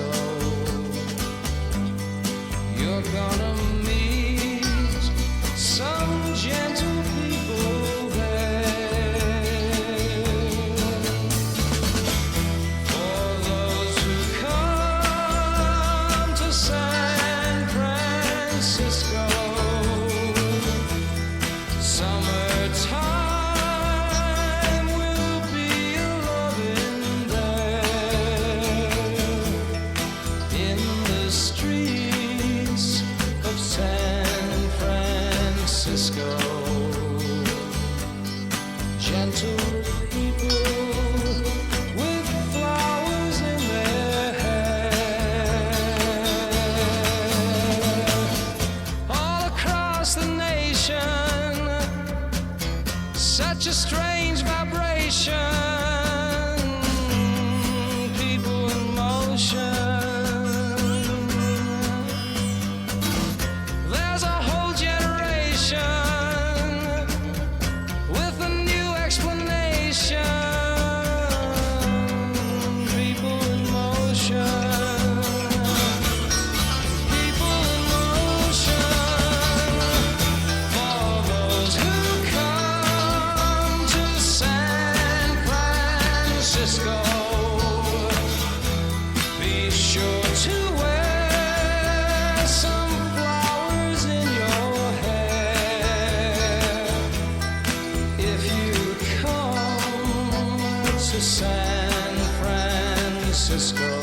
Francisco. You're gonna meet some gentle people there. For those who come to San Francisco, summertime will be a loving there. In the streets of San Francisco, gentle people with flowers in their hair. All across the nation, such a strange vibration, people in motion. There's a whole generation with a new explanation, people in motion. People in motion. For those who come to San Francisco, be sure to wear some flowers in your hair. If you come to San Francisco.